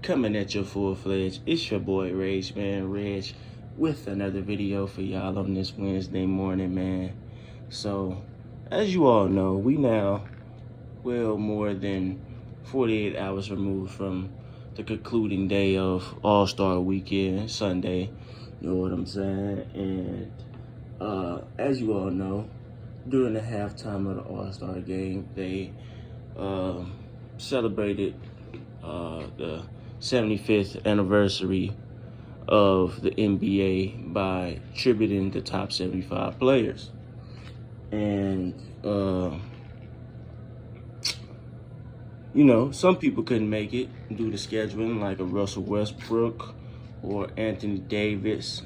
Coming at you full-fledged. It's your boy Regg, man. Regg with another video for y'all on this Wednesday morning, man. So, as you all know, we now more than 48 hours removed from the concluding day of All-Star Weekend, Sunday. You know what I'm saying? And as you all know, during the halftime of the All-Star game, they celebrated the 75th anniversary of the NBA by tributing the top 75 players. And, some people couldn't make it due to scheduling, like a Russell Westbrook or Anthony Davis,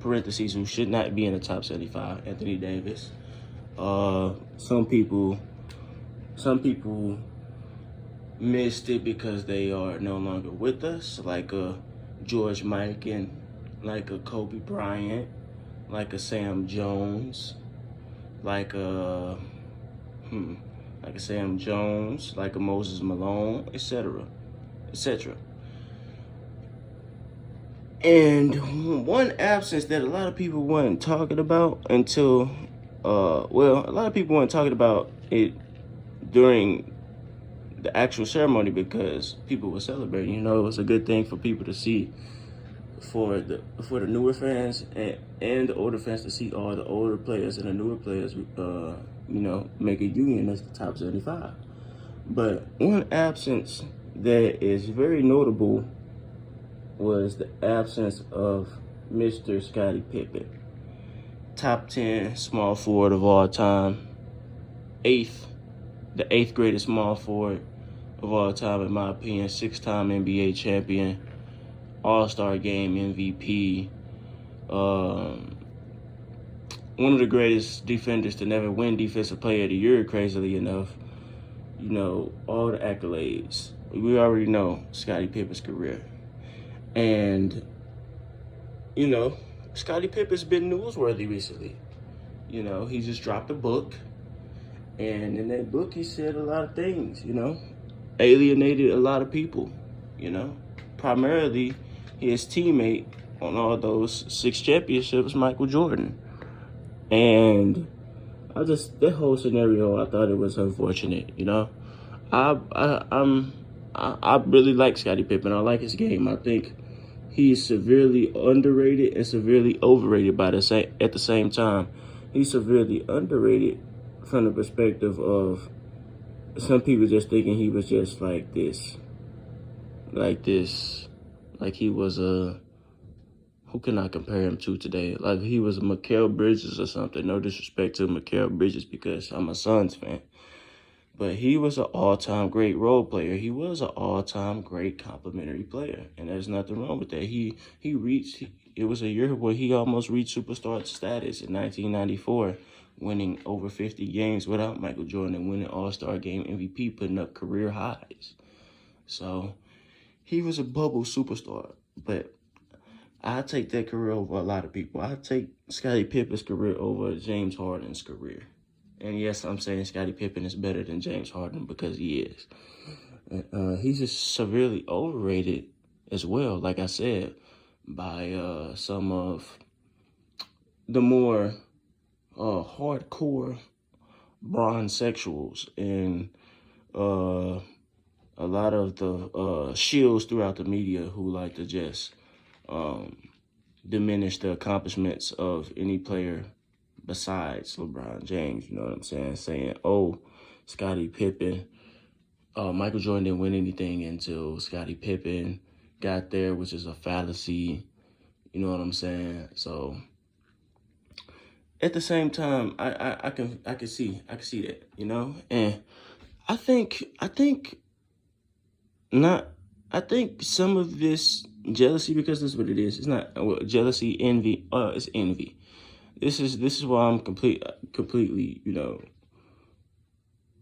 parentheses, who should not be in the top 75, Anthony Davis. Some people missed it because they are no longer with us, like a George Mikan, like a Kobe Bryant, like a Sam Jones, like a Sam Jones, like a Moses Malone, etc., etc. And one absence that a lot of people weren't talking about until, a lot of people weren't talking about it during the actual ceremony because people were celebrating. It was a good thing for people to see, for the newer fans and the older fans to see all the older players and the newer players, make a union as the top 75. But one absence that is very notable was the absence of Mr. Scottie Pippen, top 10 small forward of all time, the eighth greatest small forward of all time, in my opinion, 6-time NBA champion, All-Star Game MVP, one of the greatest defenders to never win Defensive Player of the Year, crazily enough. All the accolades. We already know Scottie Pippen's career. And, Scottie Pippen's been newsworthy recently. He just dropped a book. And in that book, he said a lot of things, alienated a lot of people, primarily his teammate on all those 6 championships, Michael Jordan. And that whole scenario, I thought it was unfortunate, I really like Scottie Pippen. I like his game. I think he's severely underrated and severely overrated at the same time. He's severely underrated from the perspective of some people just thinking he was just like he was who can I compare him to today? Like he was a Mikal Bridges or something. No disrespect to Mikal Bridges because I'm a Suns fan. But he was an all-time great role player. He was an all-time great complimentary player. And there's nothing wrong with that. It was a year where he almost reached superstar status in 1994, winning over 50 games without Michael Jordan and winning All-Star Game MVP, putting up career highs. So he was a bubble superstar. But I take that career over a lot of people. I take Scottie Pippen's career over James Harden's career. And yes, I'm saying Scottie Pippen is better than James Harden because he is. He's just severely overrated as well, like I said, by some of the more hardcore bronzexuals and a lot of the shills throughout the media who like to just diminish the accomplishments of any player besides LeBron James, you know what I'm saying? Saying, oh, Scottie Pippen, Michael Jordan didn't win anything until Scottie Pippen got there, which is a fallacy, you know what I'm saying? So at the same time, I can see that, and I think some of this jealousy, because this is what it is. It's not jealousy, envy. It's envy. This is why I'm completely,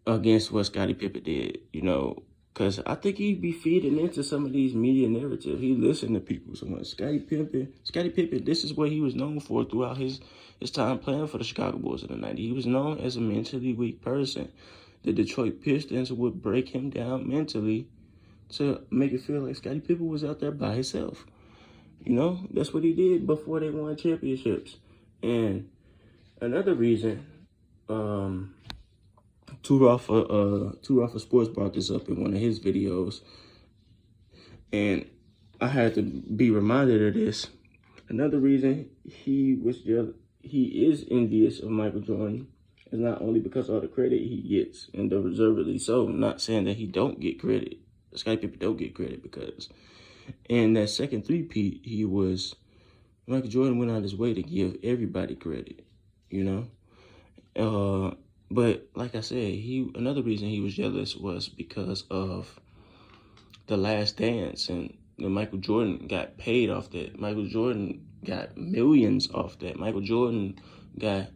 against what Scottie Pippen did, because I think he'd be feeding into some of these media narratives. He listened to people so much. Scottie Pippen, this is what he was known for throughout his time playing for the Chicago Bulls in the 90s. He was known as a mentally weak person. The Detroit Pistons would break him down mentally to make it feel like Scottie Pippen was out there by himself. You know, that's what he did before they won championships. And another reason, Two Rafa Sports brought this up in one of his videos, and I had to be reminded of this. Another reason he is envious of Michael Jordan is not only because of all the credit he gets, and deservedly so. I'm not saying that he don't get credit. Scottie Pippen don't get credit, because in that second three-peat, Michael Jordan went out his way to give everybody credit, you know? But like I said, another reason he was jealous was because of The Last Dance, and Michael Jordan got paid off that. Michael Jordan got millions off that. Michael Jordan got,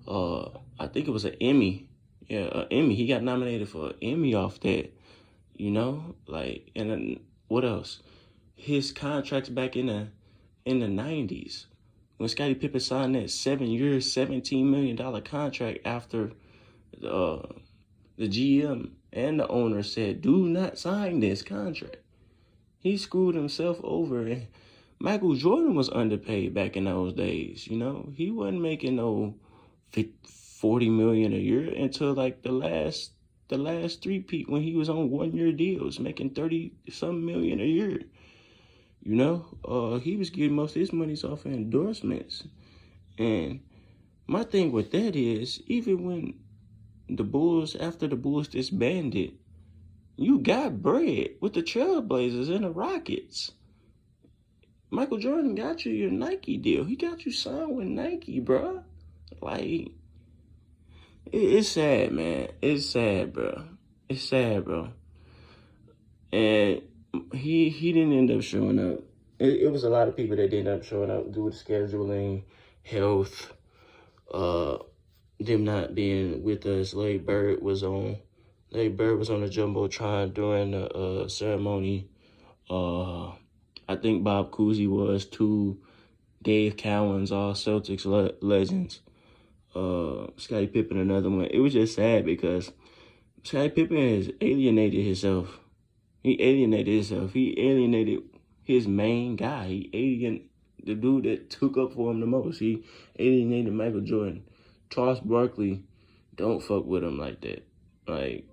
I think it was an Emmy. Yeah, an Emmy. He got nominated for an Emmy off that, you know? Like, and then what else? His contracts back in the 90s, when Scottie Pippen signed that 7-year, $17 million contract after the GM and the owner said, do not sign this contract. He screwed himself over. And Michael Jordan was underpaid back in those days, you know? He wasn't making no $40 million a year until like the last three-peat, when he was on 1-year deals, making 30-some million a year. You know, he was getting most of his monies off of endorsements. And my thing with that is, even when after the Bulls disbanded, you got bread with the Trailblazers and the Rockets. Michael Jordan got you your Nike deal. He got you signed with Nike, bro. Like, it's sad, man. It's sad, bro. It's sad, bro. And he didn't end up showing up. It was a lot of people that didn't end up showing up due to scheduling, health, them not being with us. Larry Bird was on the Jumbotron during the ceremony. I think Bob Cousy was too. Dave Cowens, all Celtics legends. Scottie Pippen, another one. It was just sad because Scottie Pippen has alienated himself. He alienated his main guy. He alienated the dude that took up for him the most. He alienated Michael Jordan. Charles Barkley, don't fuck with him like that. Like,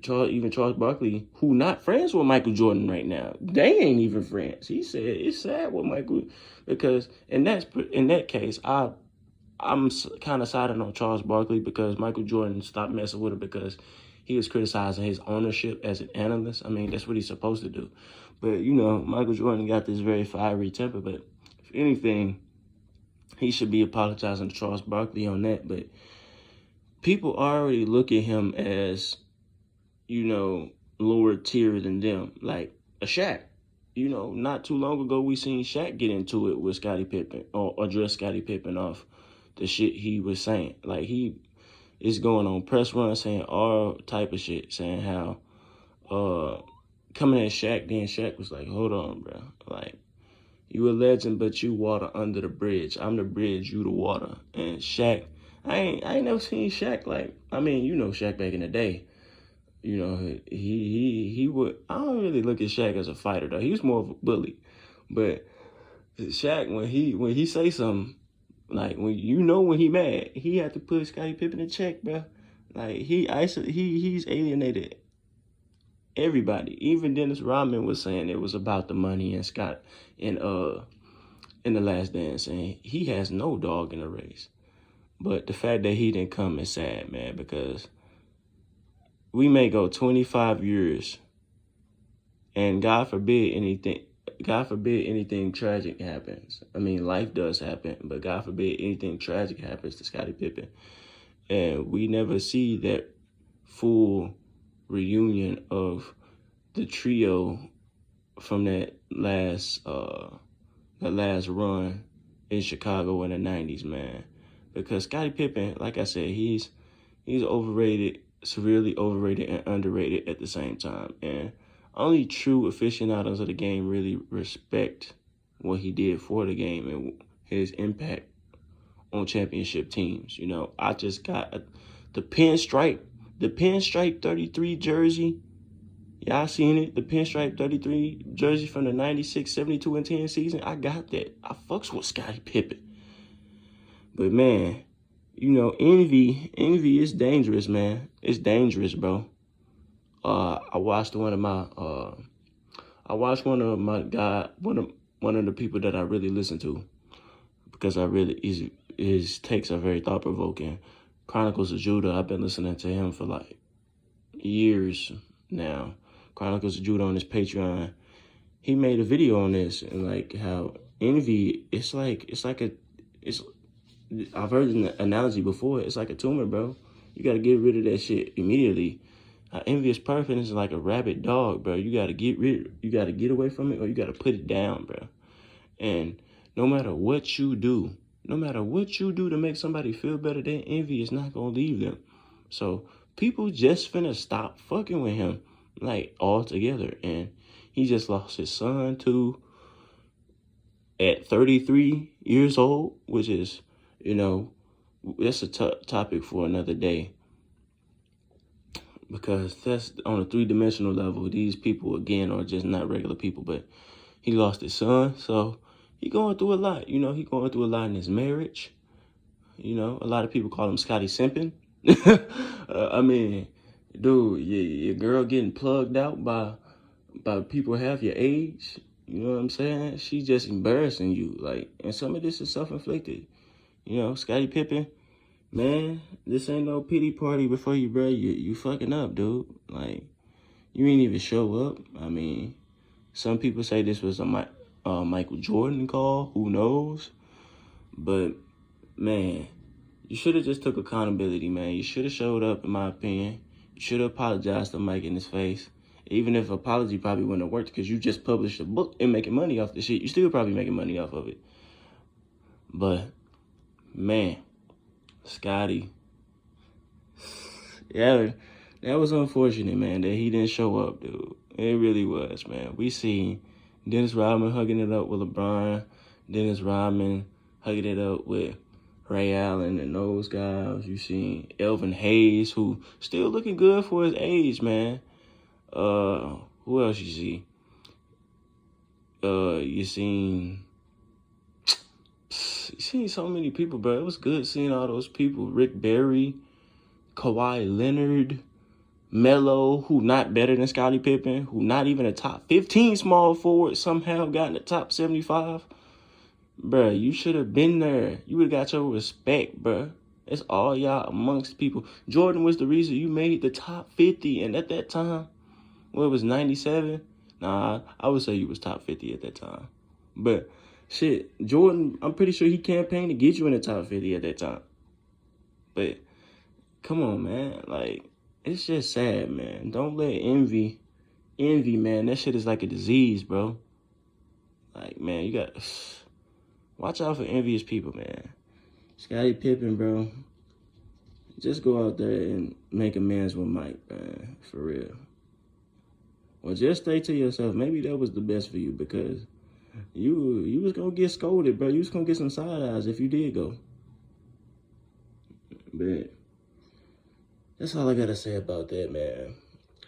Charles Barkley, who not friends with Michael Jordan right now. They ain't even friends. He said it's sad with Michael, because in that case, I'm kind of siding on Charles Barkley, because Michael Jordan stopped messing with him because he was criticizing his ownership as an analyst. I mean, that's what he's supposed to do. But, you know, Michael Jordan got this very fiery temper. But if anything, he should be apologizing to Charles Barkley on that. But people already look at him as, you know, lower tier than them. Like a Shaq. You know, not too long ago, we seen Shaq get into it with Scottie Pippen, or address Scottie Pippen off the shit he was saying. Like, he is going on press runs saying all type of shit, saying how coming at Shaq, then Shaq was like, hold on, bro. Like, you a legend, but you water under the bridge. I'm the bridge, you the water. And Shaq, I ain't never seen Shaq like, I mean, you know Shaq back in the day. You know, he would, I don't really look at Shaq as a fighter, though. He was more of a bully. But Shaq, when he say something, like, when he mad, he had to put Scottie Pippen in check, bro. Like, he's alienated everybody. Even Dennis Rodman was saying it was about the money, and Scott in The Last Dance, and he has no dog in the race. But the fact that he didn't come is sad, man, because we may go 25 years, and God forbid anything tragic happens. I mean, life does happen, but God forbid anything tragic happens to Scottie Pippen, and we never see that full reunion of the trio from that last run in Chicago in the 90s, man. Because Scottie Pippen, like I said, he's overrated, severely overrated and underrated at the same time. And only true aficionados of the game really respect what he did for the game and his impact on championship teams. You know, I just got the pinstripe 33 jersey Y'all seen it, the pinstripe 33 jersey from the 96, 72, and 10 season. I got that. I fucks with Scottie Pippen. But, man, you know, envy is dangerous, man. It's dangerous, bro. I watched one of the people that I really listen to, because his takes are very thought provoking. Chronicles of Judah. I've been listening to him for like years now. Chronicles of Judah on his Patreon. He made a video on this and like how envy. I've heard an analogy before. It's like a tumor, bro. You got to get rid of that shit immediately. Envious person is like a rabid dog, bro. You got to get away from it, or you got to put it down, bro. And no matter what you do to make somebody feel better, that envy is not going to leave them. So people just finna stop fucking with him, like, altogether. And he just lost his son, too, at 33 years old, which is, you know, that's a topic for another day. Because that's on a three-dimensional level. These people, again, are just not regular people. But he lost his son, so he going through a lot. You know, he going through a lot in his marriage. You know, a lot of people call him Scottie simping. I mean, dude, your girl getting plugged out by people half your age. You know what I'm saying? She's just embarrassing you. Like, and some of this is self-inflicted. You know, Scottie Pippen, man, this ain't no pity party before you, bro. You fucking up, dude. Like, you ain't even show up. I mean, some people say this was a Michael Jordan call. Who knows? But, man, you should have just took accountability, man. You should have showed up, in my opinion. You should have apologized to Mike in his face. Even if apology probably wouldn't have worked, because you just published a book and making money off the shit. You still probably making money off of it. But, man, Scottie, yeah, that was unfortunate, man, that he didn't show up, dude. It really was, man. We seen Dennis Rodman hugging it up with LeBron, Dennis Rodman hugging it up with Ray Allen and those guys. You seen Elvin Hayes, who still looking good for his age, man. Who else you see? You seen so many people, bro. It was good seeing all those people. Rick Barry, Kawhi Leonard, Melo, who not better than Scottie Pippen, who not even a top 15 small forward, somehow got in the top 75. Bruh, you should have been there. You would have got your respect, bruh. It's all y'all amongst people. Jordan was the reason you made the top 50. And at that time, well, it was 97. Nah, I would say you was top 50 at that time. But, shit, Jordan, I'm pretty sure he campaigned to get you in the top 50 at that time. But, come on, man. Like, it's just sad, man. Don't let envy, man. That shit is like a disease, bro. Like, man, you got... Watch out for envious people, man. Scottie Pippen, bro. Just go out there and make amends with Mike, man. For real. Or just stay to yourself. Maybe that was the best for you, because you was going to get scolded, bro. You was going to get some side eyes if you did go. But that's all I got to say about that, man.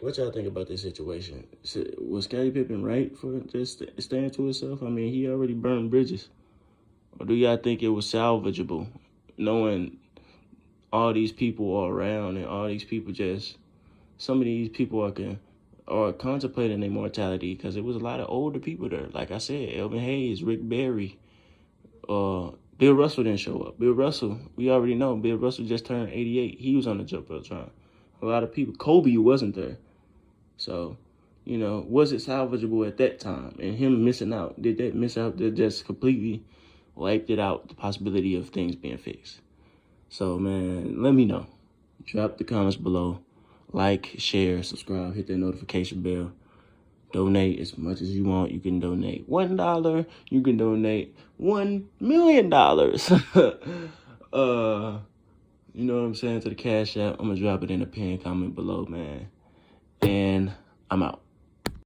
What y'all think about this situation? Was Scottie Pippen right for just staying to himself? I mean, he already burned bridges. Or do y'all think it was salvageable, knowing all these people are around and all these people some of these people are contemplating their mortality, because it was a lot of older people there. Like I said, Elvin Hayes, Rick Barry, Bill Russell didn't show up. Bill Russell, we already know, Bill Russell just turned 88. He was on the Jumbotron. A lot of people. Kobe wasn't there. So, you know, was it salvageable at that time? And him missing out, did that miss out that just completely wiped it out, the possibility of things being fixed? So, man, let me know. Drop the comments below. Like, share, subscribe, hit that notification bell. Donate as much as you want. You can donate $1. You can donate $1 million. You know what I'm saying, to the Cash App. I'm going to drop it in the pinned comment below, man. And I'm out.